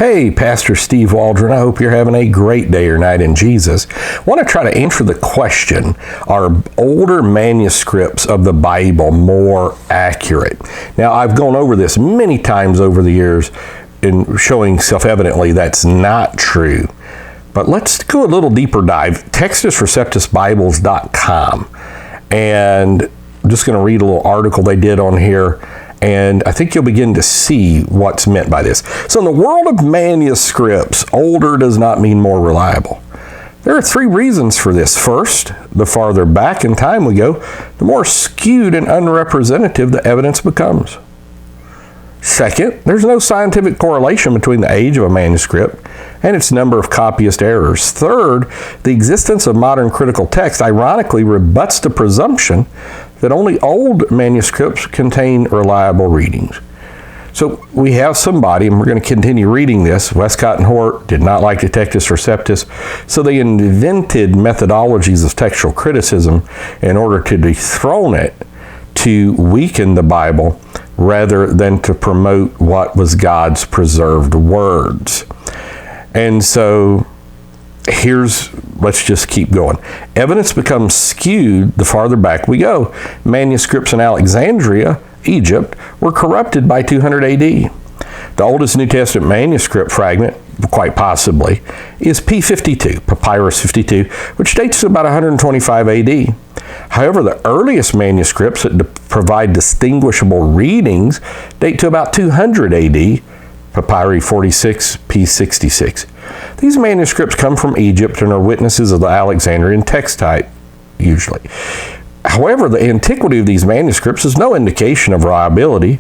Hey, Pastor Steve Waldron. I hope you're having a great day or night in Jesus. I want to try to answer the question, are older manuscripts of the Bible more accurate? Now, I've gone over this many times over the years in showing self-evidently that's not true. But let's go a little deeper dive. TextusReceptusBibles.com. And I'm just going to read a little article they did on here. And I think you'll begin to see what's meant by this. So in the world of manuscripts, older does not mean more reliable. There are three reasons for this. First, the farther back in time we go, the more skewed and unrepresentative the evidence becomes. Second, there's no scientific correlation between the age of a manuscript and its number of copyist errors. Third, the existence of modern critical text ironically rebuts the presumption that only old manuscripts contain reliable readings. So we have somebody, and we're going to continue reading this. Westcott and Hort did not like the Textus Receptus, so they invented methodologies of textual criticism in order to dethrone it, to weaken the Bible, rather than to promote what was God's preserved words. And so let's just keep going. Evidence becomes skewed the farther back we go. Manuscripts in Alexandria, Egypt, were corrupted by 200 AD. The oldest New Testament manuscript fragment, quite possibly, is P52, Papyrus 52, which dates to about 125 AD. However, the earliest manuscripts that provide distinguishable readings date to about 200 AD, Papyri 46, P66. These manuscripts come from Egypt and are witnesses of the Alexandrian text type, usually. However, the antiquity of these manuscripts is no indication of reliability,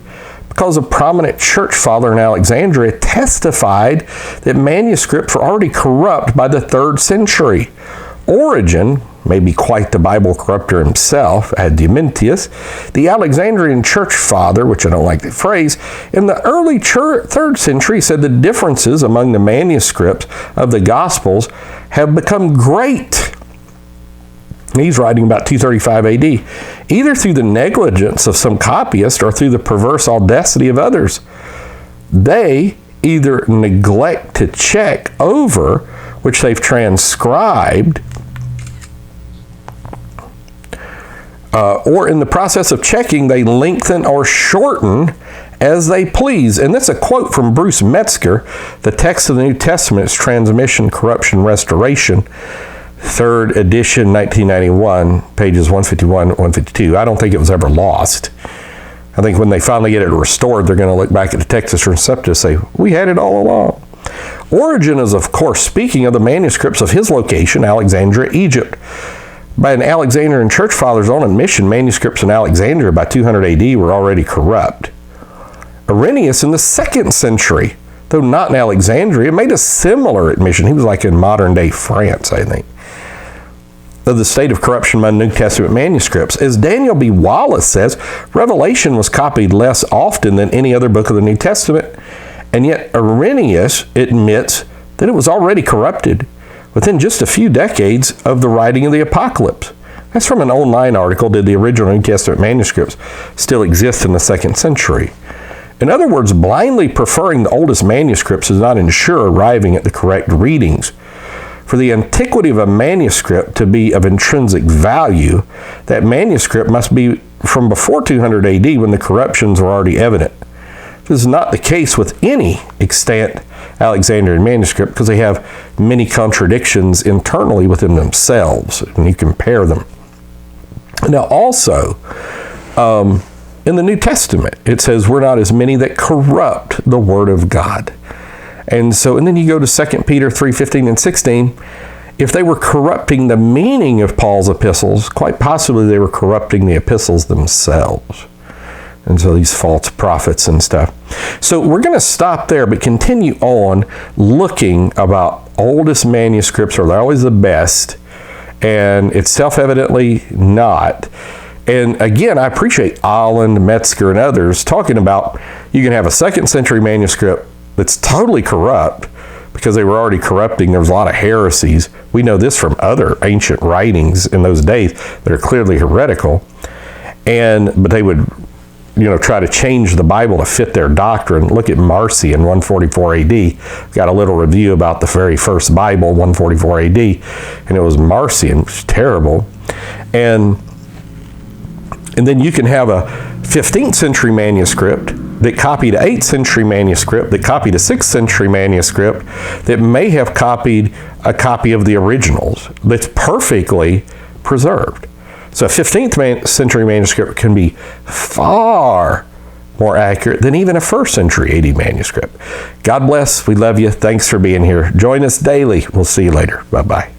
because a prominent church father in Alexandria testified that manuscripts were already corrupt by the 3rd century. Origen, maybe quite the Bible corrupter himself, Adumentius, the Alexandrian church father, which I don't like the phrase, in the early 3rd century said the differences among the manuscripts of the Gospels have become great. He's writing about 235 AD, either through the negligence of some copyists or through the perverse audacity of others. They either neglect to check over which they've transcribed, or in the process of checking, they lengthen or shorten as they please. And that's a quote from Bruce Metzger, The Text of the New Testament, Its Transmission, Corruption, Restoration, 3rd edition, 1991, pages 151, 152. I don't think it was ever lost. I think when they finally get it restored, they're going to look back at the Textus Receptus and say, we had it all along. Origen is, of course, speaking of the manuscripts of his location, Alexandria, Egypt. By an Alexandrian church father's own admission, manuscripts in Alexandria by 200 AD were already corrupt. Irenaeus in the 2nd century, though not in Alexandria, made a similar admission. He was like in modern-day France, I think, of the state of corruption among New Testament manuscripts. As Daniel B. Wallace says, Revelation was copied less often than any other book of the New Testament, and yet Irenaeus admits that it was already corrupted within just a few decades of the writing of the Apocalypse. That's from an online article, Did the Original New Testament Manuscripts Still Exist in the 2nd Century? In other words, blindly preferring the oldest manuscripts does not ensure arriving at the correct readings. For the antiquity of a manuscript to be of intrinsic value, that manuscript must be from before 200 AD when the corruptions were already evident. This is not the case with any extant Alexandrian manuscript because they have many contradictions internally within themselves, and you compare them. Now also, in the New Testament, it says we're not as many that corrupt the Word of God. And then you go to 2 Peter 3:15 and 16. If they were corrupting the meaning of Paul's epistles, quite possibly they were corrupting the epistles themselves. And so these false prophets and stuff. So we're going to stop there, but continue on looking about oldest manuscripts. Are they always the best? And it's self-evidently not. And again, I appreciate Allen, Metzger, and others talking about you can have a 2nd century manuscript that's totally corrupt because they were already corrupting. There was a lot of heresies. We know this from other ancient writings in those days that are clearly heretical. But they would try to change the Bible to fit their doctrine. Look at Marcy in 144 AD. Got a little review about the very first Bible, 144 AD, and it was Marcy, and it was terrible. And then you can have a 15th century manuscript that copied an 8th century manuscript, that copied a 6th century manuscript, that may have copied a copy of the originals that's perfectly preserved. So a 15th century manuscript can be far more accurate than even a 1st century AD manuscript. God bless. We love you. Thanks for being here. Join us daily. We'll see you later. Bye-bye.